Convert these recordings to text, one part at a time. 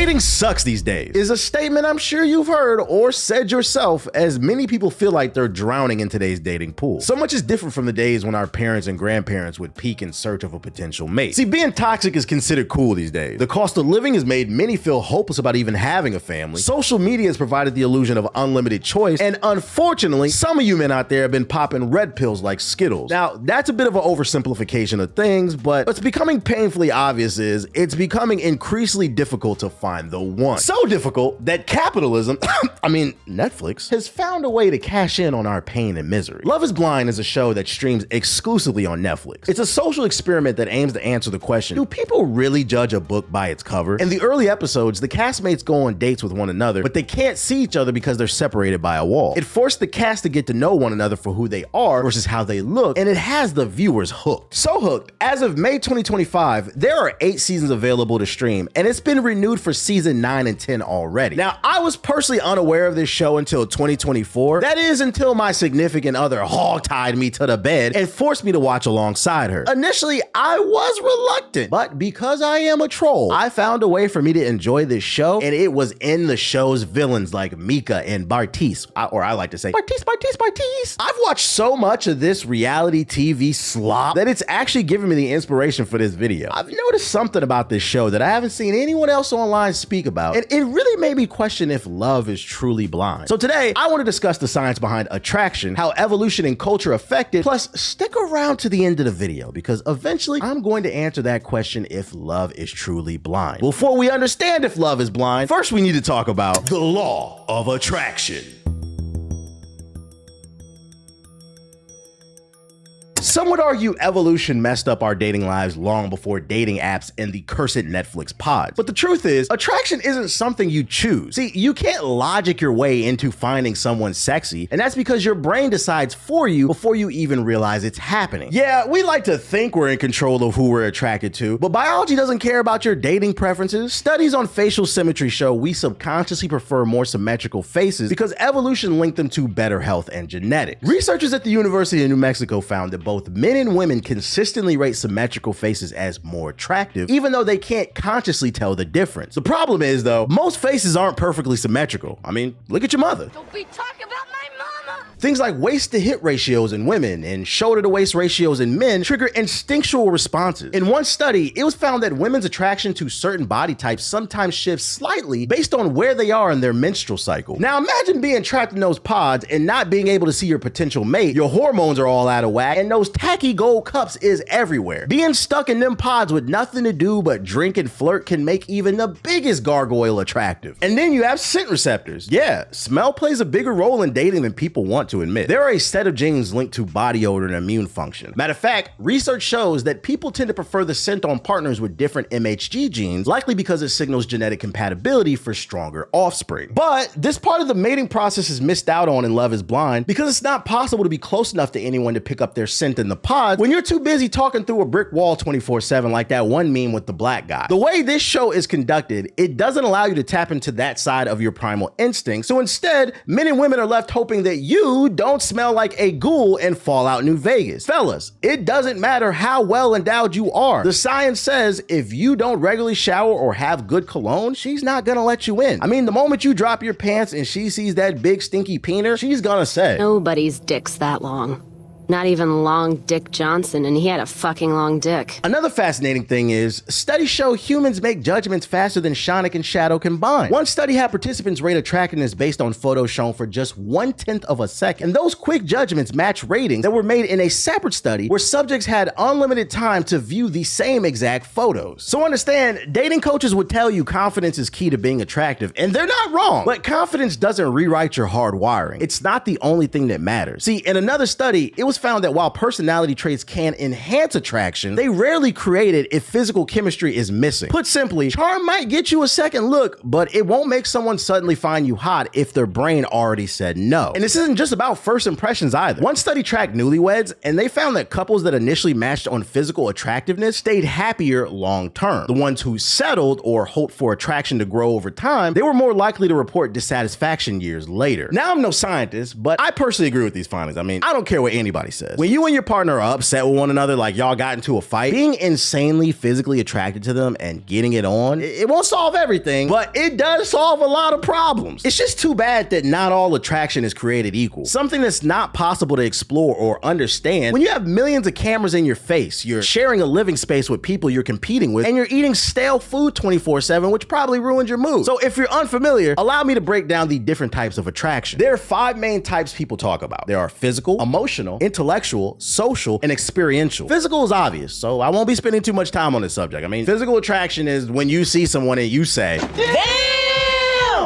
Dating sucks these days is a statement I'm sure you've heard or said yourself, as many people feel like they're drowning in today's dating pool. So much is different from the days when our parents and grandparents would peek in search of a potential mate. See, being toxic is considered cool these days. The cost of living has made many feel hopeless about even having a family. Social media has provided the illusion of unlimited choice, and unfortunately, some of you men out there have been popping red pills like Skittles. Now, that's a bit of an oversimplification of things, but what's becoming painfully obvious is it's becoming increasingly difficult to find the one. So difficult that capitalism, Netflix, has found a way to cash in on our pain and misery. Love is Blind is a show that streams exclusively on Netflix. It's a social experiment that aims to answer the question, do people really judge a book by its cover? In the early episodes, the castmates go on dates with one another, but they can't see each other because they're separated by a wall. It forced the cast to get to know one another for who they are versus how they look, and it has the viewers hooked. So hooked, as of May 2025, there are 8 seasons available to stream, and it's been renewed for season 9 and 10 already. Now, I was personally unaware of this show until 2024. That is, until my significant other hog-tied me to the bed and forced me to watch alongside her. Initially, I was reluctant, but because I am a troll, I found a way for me to enjoy this show, and it was in the show's villains like Mika and Bartise, or I like to say, Bartise. I've watched so much of this reality TV slop that it's actually given me the inspiration for this video. I've noticed something about this show that I haven't seen anyone else online speak about, and it really made me question if love is truly blind. So today, I want to discuss the science behind attraction, how evolution and culture affect it, plus stick around to the end of the video because eventually I'm going to answer that question if love is truly blind. Before we understand if love is blind, first we need to talk about the law of attraction. Some would argue evolution messed up our dating lives long before dating apps and the cursed Netflix pods. But the truth is, attraction isn't something you choose. See, you can't logic your way into finding someone sexy, and that's because your brain decides for you before you even realize it's happening. Yeah, we like to think we're in control of who we're attracted to, but biology doesn't care about your dating preferences. Studies on facial symmetry show we subconsciously prefer more symmetrical faces because evolution linked them to better health and genetics. Researchers at the University of New Mexico found that both men and women consistently rate symmetrical faces as more attractive, even though they can't consciously tell the difference. The problem is, though, most faces aren't perfectly symmetrical. I mean, look at your mother. Don't be talking about my mama. Things like waist to hip ratios in women and shoulder to waist ratios in men trigger instinctual responses. In one study, it was found that women's attraction to certain body types sometimes shifts slightly based on where they are in their menstrual cycle. Now imagine being trapped in those pods and not being able to see your potential mate. Your hormones are all out of whack and those tacky gold cups is everywhere. Being stuck in them pods with nothing to do but drink and flirt can make even the biggest gargoyle attractive. And then you have scent receptors. Yeah, smell plays a bigger role in dating than people want to admit. There are a set of genes linked to body odor and immune function. Matter of fact, research shows that people tend to prefer the scent on partners with different MHG genes, likely because it signals genetic compatibility for stronger offspring. But this part of the mating process is missed out on in Love is Blind because it's not possible to be close enough to anyone to pick up their scent in the pod when you're too busy talking through a brick wall 24/7 like that one meme with the black guy. The way this show is conducted, it doesn't allow you to tap into that side of your primal instinct, so instead, men and women are left hoping that you don't smell like a ghoul in Fallout New Vegas. Fellas, it doesn't matter how well endowed you are. The science says if you don't regularly shower or have good cologne, she's not gonna let you in. I mean, the moment you drop your pants and she sees that big stinky peener, she's gonna say, nobody's dick's that long. Not even Long Dick Johnson, and he had a fucking long dick. Another fascinating thing is, studies show humans make judgments faster than Sonic and Shadow combined. One study had participants rate attractiveness based on photos shown for just 1/10 of a second. And those quick judgments match ratings that were made in a separate study where subjects had unlimited time to view the same exact photos. So understand, dating coaches would tell you confidence is key to being attractive, and they're not wrong. But confidence doesn't rewrite your hard wiring. It's not the only thing that matters. See, in another study, it was found that while personality traits can enhance attraction, they rarely create it if physical chemistry is missing. Put simply, charm might get you a second look, but it won't make someone suddenly find you hot if their brain already said no. And this isn't just about first impressions either. One study tracked newlyweds, and they found that couples that initially matched on physical attractiveness stayed happier long term. The ones who settled or hoped for attraction to grow over time, they were more likely to report dissatisfaction years later. Now, I'm no scientist, but I personally agree with these findings. I mean, I don't care what anybody somebody says. When you and your partner are upset with one another, like y'all got into a fight, being insanely physically attracted to them and getting it on, it won't solve everything, but it does solve a lot of problems. It's just too bad that not all attraction is created equal. Something that's not possible to explore or understand when you have millions of cameras in your face, you're sharing a living space with people you're competing with, and you're eating stale food 24/7, which probably ruins your mood. So if you're unfamiliar, allow me to break down the different types of attraction. There are 5 main types people talk about. There are physical, emotional, intellectual, social, and experiential. Physical is obvious, so I won't be spending too much time on this subject. I mean, physical attraction is when you see someone and you say, "Damn!"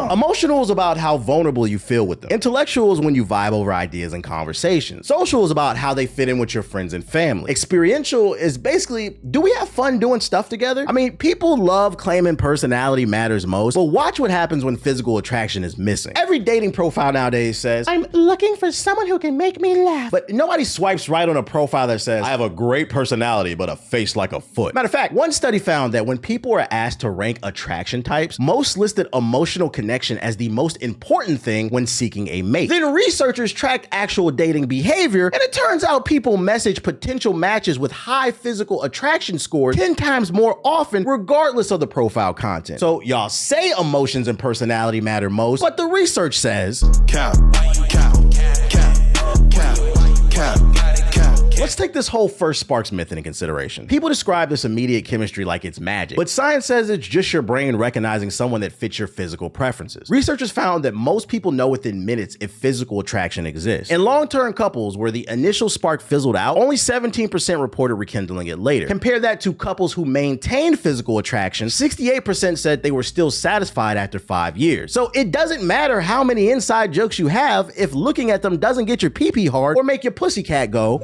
Emotional is about how vulnerable you feel with them. Intellectual is when you vibe over ideas and conversations. Social is about how they fit in with your friends and family. Experiential is basically, do we have fun doing stuff together? I mean, people love claiming personality matters most, but watch what happens when physical attraction is missing. Every dating profile nowadays says, "I'm looking for someone who can make me laugh." But nobody swipes right on a profile that says, "I have a great personality, but a face like a foot." Matter of fact, one study found that when people are asked to rank attraction types, most listed emotional connection as the most important thing when seeking a mate. Then researchers tracked actual dating behavior, and it turns out people message potential matches with high physical attraction scores 10 times more often, regardless of the profile content. So y'all say emotions and personality matter most, but the research says, cap. Let's take this whole first sparks myth into consideration. People describe this immediate chemistry like it's magic, but science says it's just your brain recognizing someone that fits your physical preferences. Researchers found that most people know within minutes if physical attraction exists. In long-term couples where the initial spark fizzled out, only 17% reported rekindling it later. Compare that to couples who maintained physical attraction, 68% said they were still satisfied after 5 years. So it doesn't matter how many inside jokes you have if looking at them doesn't get your pee-pee hard or make your pussycat go.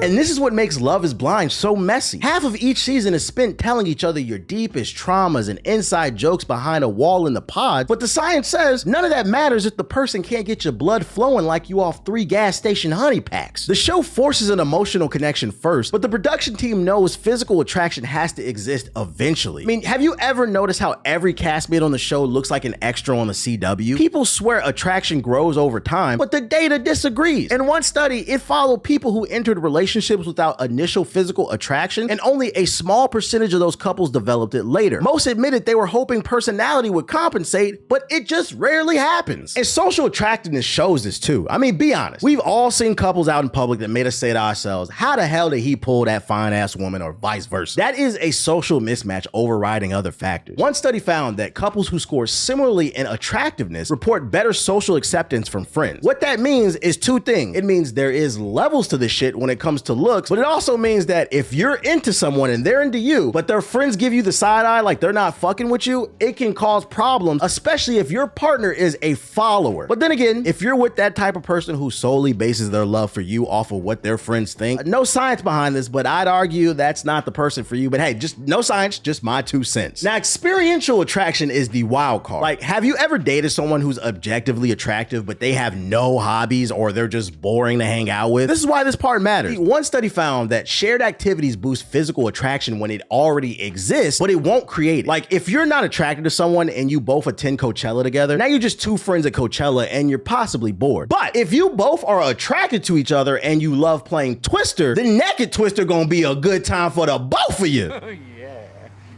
And this is what makes Love is Blind so messy. Half of each season is spent telling each other your deepest traumas and inside jokes behind a wall in the pod, but the science says none of that matters if the person can't get your blood flowing like you off 3 gas station honey packs. The show forces an emotional connection first, but the production team knows physical attraction has to exist eventually. I mean, have you ever noticed how every castmate on the show looks like an extra on the CW? People swear attraction grows over time, but the data disagrees. In one study, it followed people who entered relationships without initial physical attraction, and only a small percentage of those couples developed it later. Most admitted they were hoping personality would compensate, but it just rarely happens. And social attractiveness shows this too. I mean, be honest. We've all seen couples out in public that made us say to ourselves, how the hell did he pull that fine ass woman, or vice versa? That is a social mismatch overriding other factors. One study found that couples who score similarly in attractiveness report better social acceptance from friends. What that means is 2 things. It means there is levels to this shit when it comes to looks, but it also means that if you're into someone and they're into you, but their friends give you the side eye like they're not fucking with you, it can cause problems, especially if your partner is a follower. But then again, if you're with that type of person who solely bases their love for you off of what their friends think, no science behind this, but I'd argue that's not the person for you. But hey, just no science, just my 2 cents. Now, experiential attraction is the wild card. Like, have you ever dated someone who's objectively attractive, but they have no hobbies or they're just boring to hang out with? This is why this part matters. One study found that shared activities boost physical attraction when it already exists, but it won't create it. Like, if you're not attracted to someone and you both attend Coachella together, now you're just 2 friends at Coachella and you're possibly bored. But if you both are attracted to each other and you love playing Twister, the naked Twister gonna be a good time for the both of you.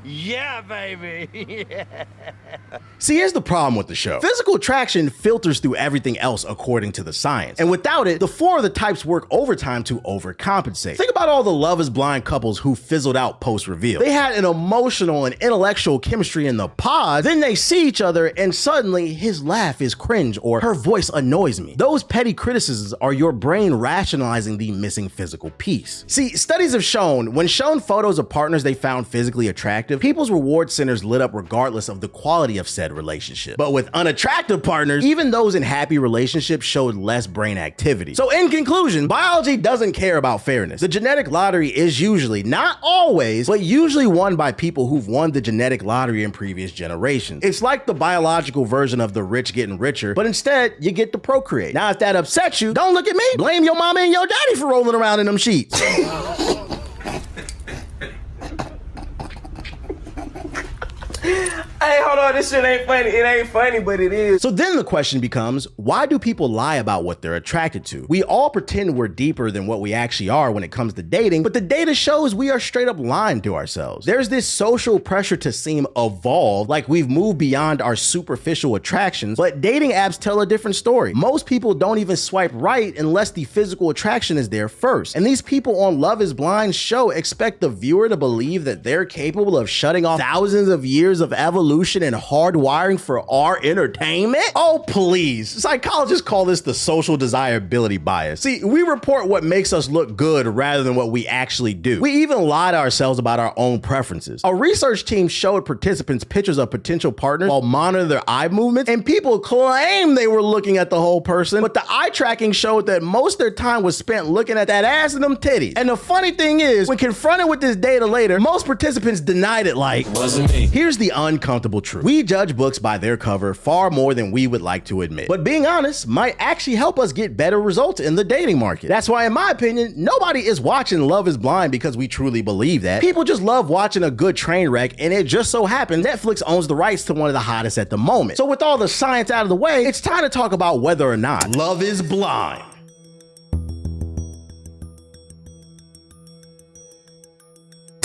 Yeah, baby. Yeah. See, here's the problem with the show. Physical attraction filters through everything else according to the science. And without it, the 4 of the types work overtime to overcompensate. Think about all the Love is Blind couples who fizzled out post-reveal. They had an emotional and intellectual chemistry in the pod, then they see each other and suddenly his laugh is cringe or her voice annoys me. Those petty criticisms are your brain rationalizing the missing physical piece. See, studies have shown when shown photos of partners they found physically attractive, people's reward centers lit up regardless of the quality of said relationship. But with unattractive partners, even those in happy relationships showed less brain activity. So in conclusion, biology doesn't care about fairness. The genetic lottery is usually, not always, but usually won by people who've won the genetic lottery in previous generations. It's like the biological version of the rich getting richer, but instead you get to procreate. Now, if that upsets you, don't look at me. Blame your mama and your daddy for rolling around in them sheets. Hey, hold on, this shit ain't funny. It ain't funny, but it is. So then the question becomes, why do people lie about what they're attracted to? We all pretend we're deeper than what we actually are when it comes to dating, but the data shows we are straight up lying to ourselves. There's this social pressure to seem evolved, like we've moved beyond our superficial attractions, but dating apps tell a different story. Most people don't even swipe right unless the physical attraction is there first. And these people on Love is Blind show expect the viewer to believe that they're capable of shutting off thousands of years of evolution and hardwiring for our entertainment? Oh, please. Psychologists call this the social desirability bias. See, we report what makes us look good rather than what we actually do. We even lie to ourselves about our own preferences. A research team showed participants pictures of potential partners while monitoring their eye movements, and people claim they were looking at the whole person, but the eye tracking showed that most of their time was spent looking at that ass and them titties. And the funny thing is, when confronted with this data later, most participants denied it like, wasn't me. Here's the uncomfortable truth. We judge books by their cover far more than we would like to admit. But being honest might actually help us get better results in the dating market. That's why, in my opinion, nobody is watching Love is Blind because we truly believe that. People just love watching a good train wreck, and it just so happens Netflix owns the rights to one of the hottest at the moment. So with all the science out of the way, it's time to talk about whether or not Love is Blind.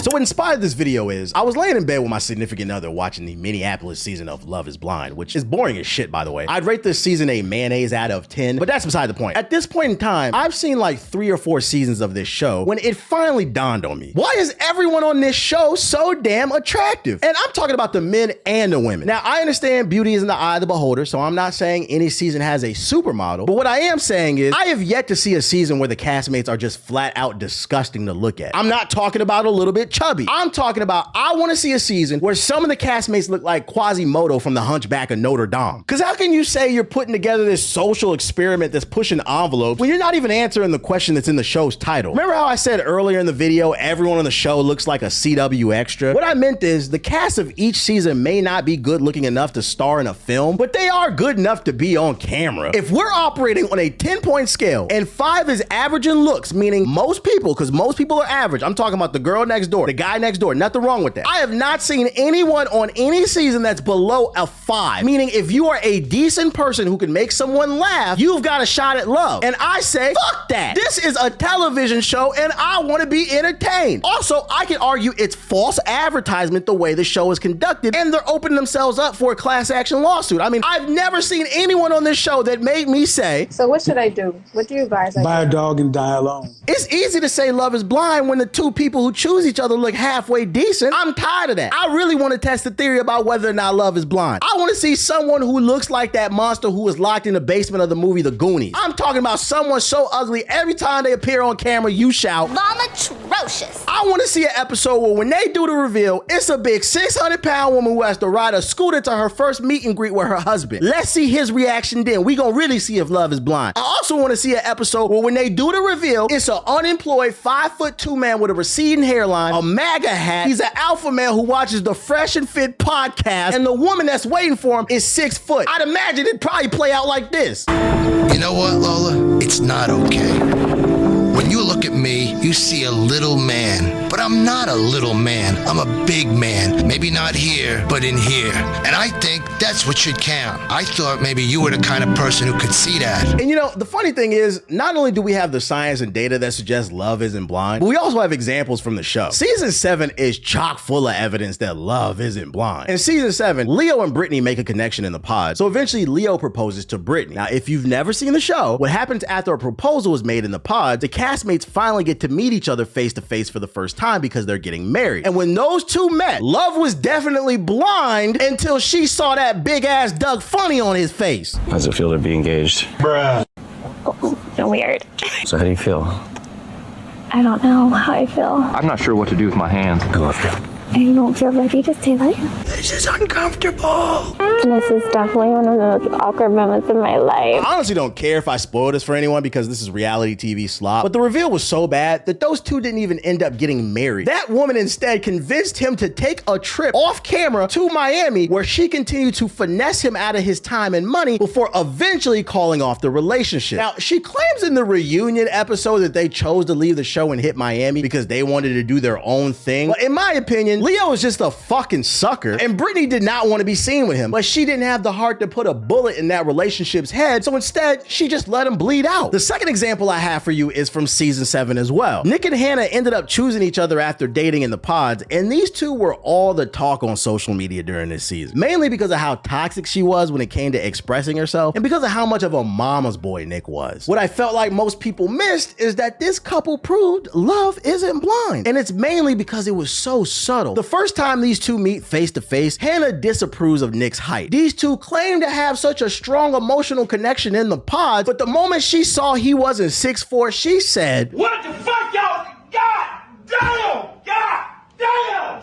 So what inspired this video is, I was laying in bed with my significant other watching the Minneapolis season of Love is Blind, which is boring as shit, by the way. I'd rate this season a mayonnaise out of 10, but that's beside the point. At this point in time, I've seen like 3 or 4 seasons of this show when it finally dawned on me. Why is everyone on this show so damn attractive? And I'm talking about the men and the women. Now, I understand beauty is in the eye of the beholder, so I'm not saying any season has a supermodel, but what I am saying is, I have yet to see a season where the castmates are just flat out disgusting to look at. I'm not talking about a little bit chubby. I'm talking about, I want to see a season where some of the castmates look like Quasimodo from the Hunchback of Notre Dame. Because how can you say you're putting together this social experiment that's pushing envelopes when you're not even answering the question that's in the show's title? Remember how I said earlier in the video, everyone on the show looks like a CW extra? What I meant is, the cast of each season may not be good looking enough to star in a film, but they are good enough to be on camera. If we're operating on a 10-point scale and 5 is average in looks, meaning most people, because most people are average, I'm talking about the girl next door, the guy next door, nothing wrong with that. I have not seen anyone on any season that's below a 5, meaning if you are a decent person who can make someone laugh, you've got a shot at love. And I say, fuck that. This is a television show and I want to be entertained. Also, I can argue it's false advertisement the way the show is conducted, and they're opening themselves up for a class action lawsuit. I mean, I've never seen anyone on this show that made me say, so what should I do? What do you guys like? Buy a dog and die alone. It's easy to say Love is Blind when the two people who choose each other look halfway decent. I'm tired of that. I really want to test the theory about whether or not love is blind. I want to see someone who looks like that monster who was locked in the basement of the movie The Goonies. I'm talking about someone so ugly every time they appear on camera you shout, Mama atrocious. I want to see an episode where when they do the reveal, it's a big 600-pound woman who has to ride a scooter to her first meet and greet with her husband. Let's see his reaction then. We gonna really see if love is blind. I also want to see an episode where when they do the reveal, it's an unemployed 5'2" man with a receding hairline, a MAGA hat. He's an alpha male who watches the Fresh and Fit podcast, and the woman that's waiting for him is 6 foot. I'd imagine it'd probably play out like this. You know what, Lola? It's not okay. When you look at me, you see a little man, but I'm not a little man. I'm a big man. Maybe not here, but in here. And I think that's what should count. I thought maybe you were the kind of person who could see that. And you know, the funny thing is, not only do we have the science and data that suggests love isn't blind, but we also have examples from the show. Season 7 is chock full of evidence that love isn't blind. In season 7, Leo and Brittany make a connection in the pod, so eventually Leo proposes to Brittany. Now, if you've never seen the show, what happens after a proposal is made in the pod, the castmates finally get to meet each other face to face for the first time because they're getting married. And when those two met, love was definitely blind until she saw that big ass Doug Funny on his face. How does it feel to be engaged? Bruh. So weird. So how do you feel? I don't know how I feel. I'm not sure what to do with my hands. I love you. I don't feel ready to say that. This is uncomfortable. This is definitely one of the most awkward moments in my life. I honestly don't care if I spoil this for anyone because this is reality TV slop, but the reveal was so bad that those two didn't even end up getting married. That woman instead convinced him to take a trip off camera to Miami where she continued to finesse him out of his time and money before eventually calling off the relationship. Now, she claims in the reunion episode that they chose to leave the show and hit Miami because they wanted to do their own thing. But in my opinion, Leo is just a fucking sucker, and Brittany did not want to be seen with him, but she didn't have the heart to put a bullet in that relationship's head, so instead, she just let him bleed out. The second example I have for you is from season 7 as well. Nick and Hannah ended up choosing each other after dating in the pods, and these two were all the talk on social media during this season, mainly because of how toxic she was when it came to expressing herself, and because of how much of a mama's boy Nick was. What I felt like most people missed is that this couple proved love isn't blind, and it's mainly because it was so subtle. The first time these two meet face to face, Hannah disapproves of Nick's height. These two claim to have such a strong emotional connection in the pods, but the moment she saw he wasn't 6'4", she said, What the fuck, y'all? God damn! God damn!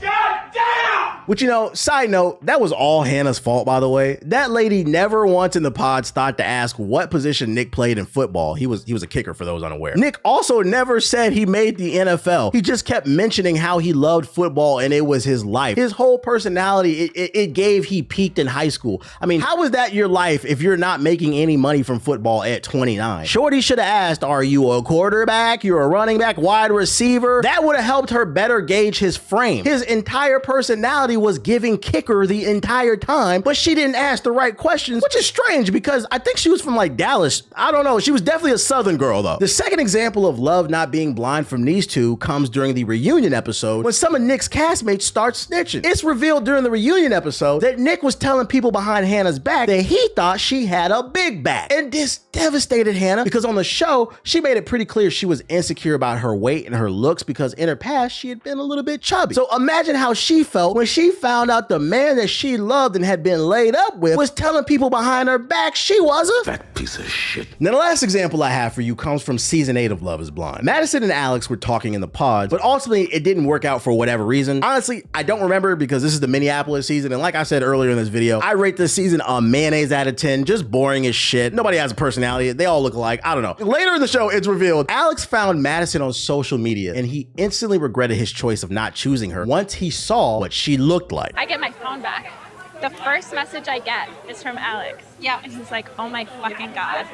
God damn! which, you know, side note, that was all Hannah's fault, by the way. That lady never once in the pods thought to ask what position Nick played in football. He was a kicker, for those unaware. Nick also never said he made the NFL. He just kept mentioning how he loved football and it was his life. His whole personality, it gave he peaked in high school. I mean, how is that your life if you're not making any money from football at 29? Shorty should have asked, are you a quarterback? You're a running back, wide receiver? That would have helped her better gauge his frame. His entire personality was giving kicker the entire time, but she didn't ask the right questions, which is strange because I think she was from like Dallas. I don't know. She was definitely a Southern girl though. The second example of love not being blind from these two comes during the reunion episode when some of Nick's castmates start snitching. It's revealed during the reunion episode that Nick was telling people behind Hannah's back that he thought she had a big back. And this devastated Hannah because on the show, she made it pretty clear she was insecure about her weight and her looks because in her past, she had been a little bit chubby. So imagine how she felt when she found out the man that she loved and had been laid up with was telling people behind her back she was a fat piece of shit. Now, the last example I have for you comes from season 8 of Love is Blind. Madison and Alex were talking in the pods, but ultimately it didn't work out for whatever reason. Honestly, I don't remember because this is the Minneapolis season, and like I said earlier in this video, I rate this season a mayonnaise out of 10, just boring as shit. Nobody has a personality. They all look alike. I don't know. Later in the show, it's revealed Alex found Madison on social media, and he instantly regretted his choice of not choosing her once he saw what she looked like. I get my phone back. The first message I get is from Alex. Yeah. And he's like, oh my fucking God.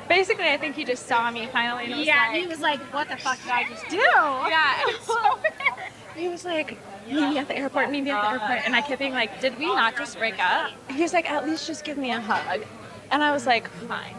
Basically, I think he just saw me finally. And he was like, what the fuck did I just do? Yeah, it's so weird. He was like, meet me at the airport, meet me at the airport. And I kept being like, did we not just break up? He was like, at least just give me a hug. And I was like, fine.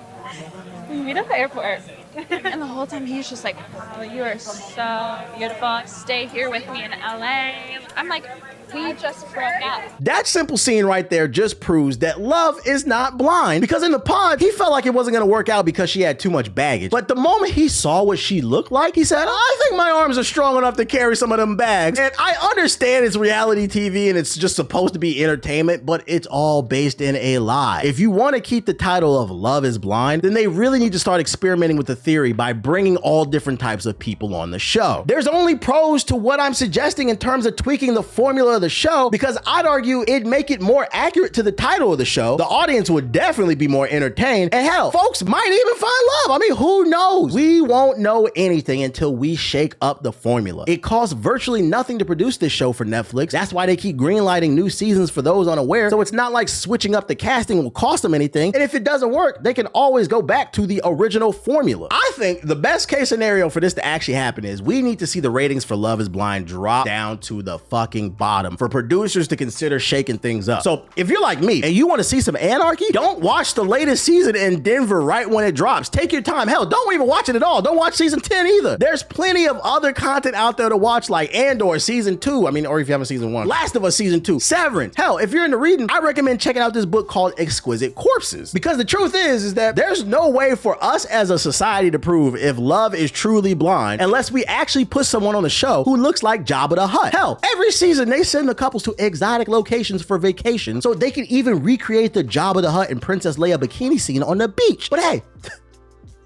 We meet at the airport. And the whole time he was just like, oh, you are so beautiful. Stay here with me in LA. I'm like, we just broke up. That simple scene right there just proves that love is not blind, because in the pod, he felt like it wasn't gonna work out because she had too much baggage. But the moment he saw what she looked like, he said, I think my arms are strong enough to carry some of them bags. And I understand it's reality TV and it's just supposed to be entertainment, but it's all based in a lie. If you want to keep the title of Love is Blind, then they really need to start experimenting with the theory by bringing all different types of people on the show. There's only pros to what I'm suggesting in terms of tweaking the formula of the show, because I'd argue it'd make it more accurate to the title of the show. The audience would definitely be more entertained, and hell, folks might even find love. I mean, who knows? We won't know anything until we shake up the formula. It costs virtually nothing to produce this show for Netflix. That's why they keep greenlighting new seasons for those unaware. So it's not like switching up the casting will cost them anything. And if it doesn't work, they can always go back to the original formula. I think the best case scenario for this to actually happen is we need to see the ratings for Love is Blind drop down to the fucking bottom for producers to consider shaking things up. So if you're like me and you want to see some anarchy, don't watch the latest season in Denver right when it drops. Take your time. Hell, don't even watch it at all. Don't watch season 10 either. There's plenty of other content out there to watch, like Andor season 2. I mean, or if you haven't season 1, Last of Us season 2, Severance. Hell, if you're into reading, I recommend checking out this book called Exquisite Corpses, because the truth is that there's no way for us as a society to prove if love is truly blind unless we actually put someone on the show who looks like Jabba the Hutt. Hell, every season they send the couples to exotic locations for vacation so they can even recreate the Jabba the Hutt and Princess Leia bikini scene on the beach. But hey,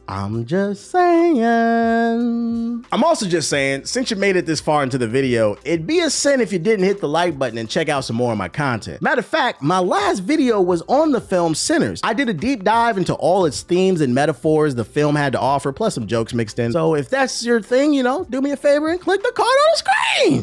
I'm just saying. I'm also just saying, since you made it this far into the video, it'd be a sin if you didn't hit the like button and check out some more of my content. Matter of fact, my last video was on the film Sinners. I did a deep dive into all its themes and metaphors the film had to offer, plus some jokes mixed in. So if that's your thing, you know, do me a favor and click the card on the screen.